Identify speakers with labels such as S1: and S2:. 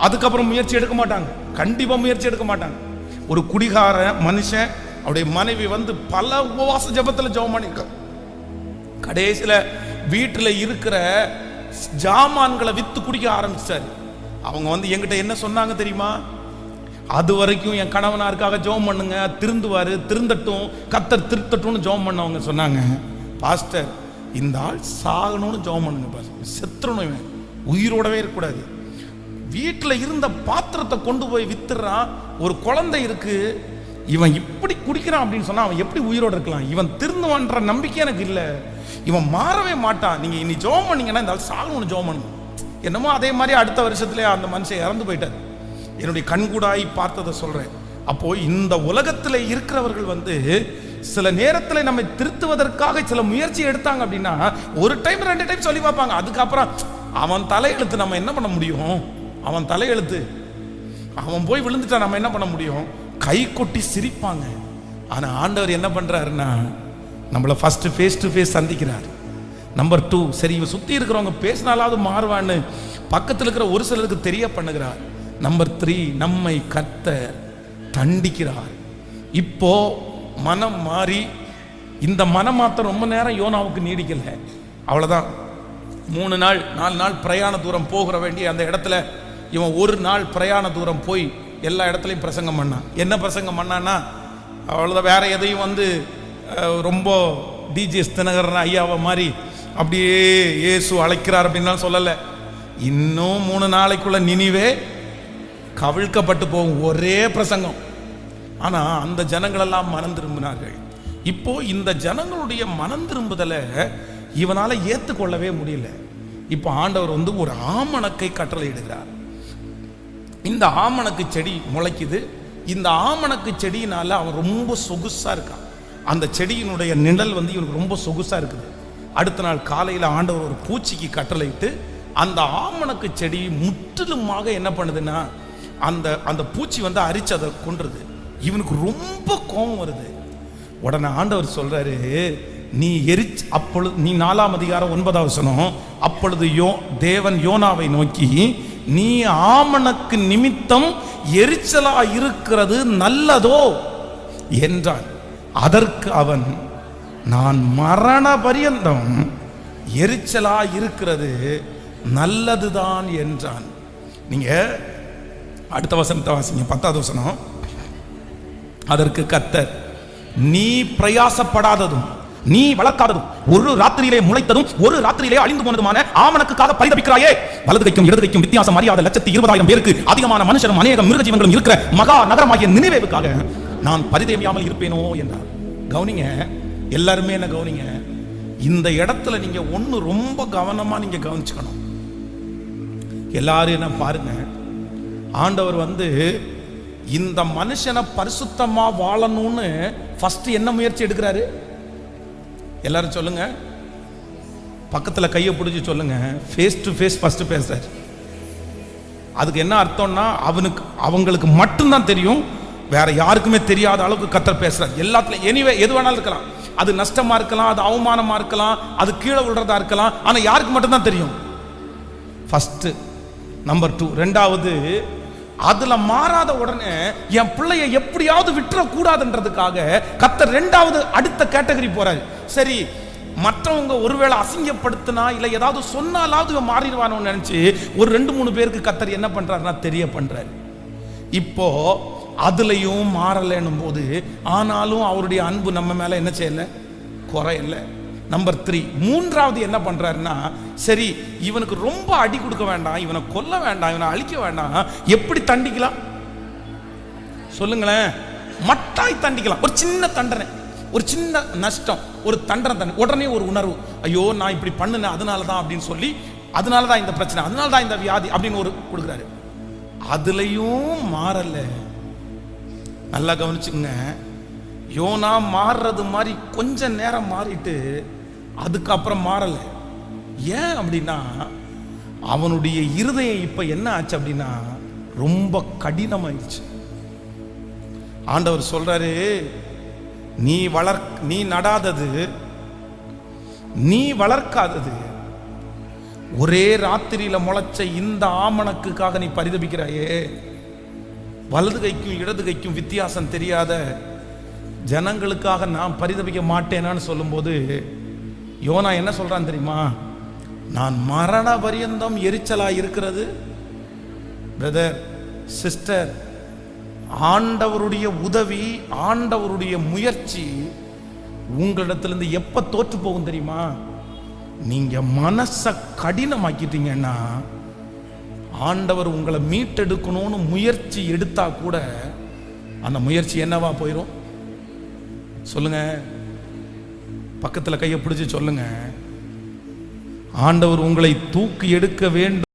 S1: அதுக்கப்புறம் முயற்சி எடுக்க மாட்டாங்க, கண்டிப்பா முயற்சி எடுக்க மாட்டாங்க. ஒரு குடிகார மனுஷன் அவருடைய மனைவி வந்து பல உபவாச ஜபத்துல ஜெபம் பண்ணிருக்காங்க. கடைசியில வீட்டுல இருக்கிற ஜாமான்களை வித்து குடிக்க ஆரம்பிச்சாரு. அவங்க வந்து என்கிட்ட என்ன சொன்னாங்க தெரியுமா? அது வரைக்கும் என் கணவனாருக்காக ஜெபம் பண்ணுங்க, திருந்துவாரு, திருந்தட்டும், கர்த்தர் திருத்தட்டும்னு ஜெபம் பண்ணவங்க சொன்னாங்க, பாஸ்டர் இந்த ஆள் சாகணும்னு ஜெபம் பண்ணுங்க பாஸ்டர், செத்துறணும், இவன் உயிரோடவே இருக்கக்கூடாது. வீட்டில் இருந்த பாத்திரத்தை கொண்டு போய் வித்துறான். ஒரு குழந்தை இருக்கு, இவன் இப்படி குடிக்கிறான் அப்படின்னு சொன்னா அவன் எப்படி உயிரோடு இருக்கலாம்? இவன் திருந்துவான்ற நம்பிக்கை எனக்கு இல்லை, இவன் மாறவே மாட்டான். நீங்க இனி ஜெபம் பண்ணீங்கன்னா இந்த ஆள் சாகணும்னு ஜெபம் பண்ணுங்க. என்னமோ அதே மாதிரி அடுத்த வருஷத்துலேயே அந்த மனுஷன் இறந்து போயிட்டார். என்னுடைய கண்கூடாய் பார்த்ததை சொல்றேன். அப்போ இந்த உலகத்தில் இருக்கிறவர்கள் வந்து சில நேரத்தில் நம்மை திருத்துவதற்காக சில முயற்சி எடுத்தாங்க அப்படின்னா ஒரு டைம் 2 டைம் சொல்லி பார்ப்பாங்க. அதுக்கப்புறம் அவன் தலையெழுத்து, நம்ம என்ன பண்ண முடியும்? அவன் தலையெழுத்து, அவன் போய் விழுந்துட்டா நம்ம என்ன பண்ண முடியும்? கை கொட்டி சிரிப்பாங்க. ஆனா ஆண்டவர் என்ன பண்றாருன்னா நம்மளை ஃபர்ஸ்ட் ஃபேஸ் டு ஃபேஸ் சந்திக்கிறார். நம்பர் 2, சரி இவன் சுத்தி இருக்கிறவங்க பேசினாலாவது மாறுவான்னு பக்கத்தில் இருக்கிற ஒரு சிலருக்கு தெரிய பண்ணுகிறார். நம்பர் 3, நம்மை கர்த்தர் தண்டிக்கிறார். இப்போ மனம் மாறி, இந்த மனம் மாத்திரம் ரொம்ப நேரம் யோனாவுக்கு நீடிக்கல. அவ்வளவுதான், 3 நாள் 4 நாள் பிரயாண தூரம் போகிற வேண்டிய அந்த இடத்துல இவன் 1 நாள் பிரயாண தூரம் போய் எல்லா இடத்துலையும் பிரசங்கம் பண்ணான். என்ன பிரசங்கம் பண்ணான்னா அவ்வளோதான், வேற எதையும் வந்து ரொம்ப டிஜிஎஸ் தினகரன் ஐயாவை மாதிரி அப்படியே இயேசு அழைக்கிறார் அப்படின்லாம் சொல்லலை. இன்னும் 3 நாளைக்குள்ள நினிவே கவிழ்க்கப்பட்டு போகும், ஒரே பிரசங்கம். ஆனா அந்த ஜனங்களெல்லாம் மனம் திரும்பினார்கள். இப்போ இந்த ஜனங்களுடைய மனம் திரும்புதலை இவனால ஏற்றுக்கொள்ளவே முடியல. இப்போ ஆண்டவர் வந்து ஒரு ஆமணக்கை கட்டளை இடுகிறார். இந்த ஆமணக்கு செடி முளைக்குது. இந்த ஆமணக்கு செடியினால அவன் ரொம்ப சொகுசா இருக்கான். அந்த செடியினுடைய நிழல் வந்து இவனுக்கு ரொம்ப சொகுசா இருக்குது. அடுத்த நாள் காலையில் ஆண்டவர் ஒரு பூச்சிக்கு கட்டளையிட்டு அந்த ஆமணக்கு செடி முற்றிலுமாக என்ன பண்ணுதுன்னா அந்த அந்த பூச்சி வந்து அரிச்சு அதை கொன்றுது. இவனுக்கு ரொம்ப கோபம் வருது. உடனே ஆண்டவர் சொல்றாரு, நீ அப்பொழுது நீ 4ஆம் அதிகாரம் 9ஆம் வசனம், அப்பொழுது தேவன் யோனாவை நோக்கி, நீ ஆமணக்கு நிமித்தம் எரிச்சலா இருக்கிறது நல்லதோ என்றான். அதற்கு அவன், நான் மரண பரியந்தம் எரிச்சலா இருக்கிறது நல்லதுதான் என்றான். நீங்க அடுத்த வசனத்தை வாசிங்க, 10ஆவது வசனம். அதற்கு கர்த்தர், நீ பிரயாசப்படாததும் நீ வளர்க்காததும் ஒரு ராத்திரியிலே முளைத்ததும் ஒரு ராத்திரியிலே அழிந்து போனதுமான ஆமணக்குக்காக பரிதபிக்கிறாயே, வலது கைக்கும் இடது கைக்கும் வித்தியாசம் அறியாத 120,000 பேருக்கு அதிகமான மனுஷரும் அநேக மிருக ஜீவங்களும் இருக்கிற மகா நகரமாகிய நினிவேவுக்காக நான் பரிதபியாமல் இருப்பேனோ என்றார். கவனிங்க, எல்லாருமே என்ன கவனிங்க, இந்த இடத்துல நீங்க ஒண்ணு ரொம்ப கவனமா நீங்க கவனிச்சுக்கணும். எல்லாரும் என்ன பாருங்க, ஆண்டவர் வந்து இந்த மனுஷனை பரிசுத்தமா வாழணும்னு ஃபர்ஸ்ட் என்ன முயற்சி எடுக்கிறாரு? எல்லாரும் சொல்லுங்க, பக்கத்துல கையை பிடிச்சி சொல்லுங்க. ஃபேஸ் டு ஃபேஸ் ஃபர்ஸ்ட் பேசுறாரு. அதுக்கு என்ன அர்த்தம்னா அவங்களுக்கு மட்டும்தான் தெரியும், வேற யாருக்குமே தெரியாத அளவுக்கு கர்த்தர் பேசுறாரு. எல்லாத்துலயும் எனிவே எது வேணாலும் இருக்கலாம், அது நஷ்டமா இருக்கலாம், அது அவமானமா இருக்கலாம், அது கீழே விழுறதா இருக்கலாம், ஆனா யாருக்கு மட்டும்தான் தெரியும்? ஃபர்ஸ்ட். நம்பர் 2, ரெண்டாவது, அதுல மாறாத உடனே என் பிள்ளைய எப்படியாவது விட்டுற கூடாதுன்றதுக்காக கர்த்தர் 2வது அடுத்த கேட்டகரி போறாரு. சரி, மற்றவங்க ஒருவேளை அசிங்கப்படுத்தினா இல்ல ஏதாவது சொன்னாலாவது மாறிடுவானு நினைச்சு ஒரு 2-3 பேருக்கு கர்த்தர் என்ன பண்றாருன்னா தெரிய பண்றாரு. இப்போ அதுலயும் மாறலன்னும் போது ஆனாலும் அவருடைய அன்பு நம்ம மேல என்ன செய்யல, குறையல. நம்பர் 3, மூன்றாவது என்ன பண்றாருன்னா, சரி இவனுக்கு ரொம்ப அடி கொடுக்க வேண்டாம், இவனை கொல்ல வேண்டாம், இவனை அழிக்க வேண்டாம், எப்படி தண்டிக்கலாம் சொல்லுங்களேன்? மட்டாய் தண்டிக்கலாம். ஒரு சின்ன தண்டனை, ஒரு சின்ன நஷ்டம், ஒரு தண்டனை, உடனே ஒரு உணர்வு, ஐயோ நான் இப்படி பண்ணுனேன் அதனாலதான் அப்படின்னு சொல்லி, அதனாலதான் இந்த பிரச்சனை, அதனாலதான் இந்த வியாதி அப்படின்னு ஒரு கொடுக்குறாரு. அதுலயும் மாறல. நல்லா கவனிச்சுங்க, யோனா மாறுறது மாதிரி கொஞ்ச நேரம் மாறிட்டு அதுக்கப்புறம் மாறல. ஏன் அப்படின்னா அவனுடைய இருதயம் இப்ப என்ன ஆச்சு அப்படின்னா ரொம்ப கடினமாயிடுச்சு. ஆண்டவர் சொல்றாரு, நீ நடாதது, நீ வளர்க்காதது, ஒரே ராத்திரியில முளைச்ச இந்த ஆமணக்குக்காக நீ பரிதபிக்கிறாயே. வலது கைக்கும் இடது கைக்கும் வித்தியாசம் தெரியாத ஜனங்களுக்காக நான் பரிதபிக்க மாட்டேனான்னு சொல்லும்போது யோனா என்ன சொல்றான் தெரியுமா? நான் மரண பரியந்தம் எரிச்சலா இருக்கிறது. பிரதர், சிஸ்டர், ஆண்டவருடைய உதவி, ஆண்டவருடைய முயற்சி உங்களிடத்திலிருந்து எப்ப தோற்று போகும் தெரியுமா? நீங்க மனசை கடினமாக்கிட்டீங்கன்னா, ஆண்டவர் உங்களை மீட்டெடுக்கணும்னு முயற்சி எடுத்தா கூட அந்த முயற்சி என்னவா போயிடும்? சொல்லுங்க, பக்கத்துல கையை பிடிச்சு சொல்லுங்க. ஆண்டவர் உங்களை தூக்கி எடுக்க வேண்டும்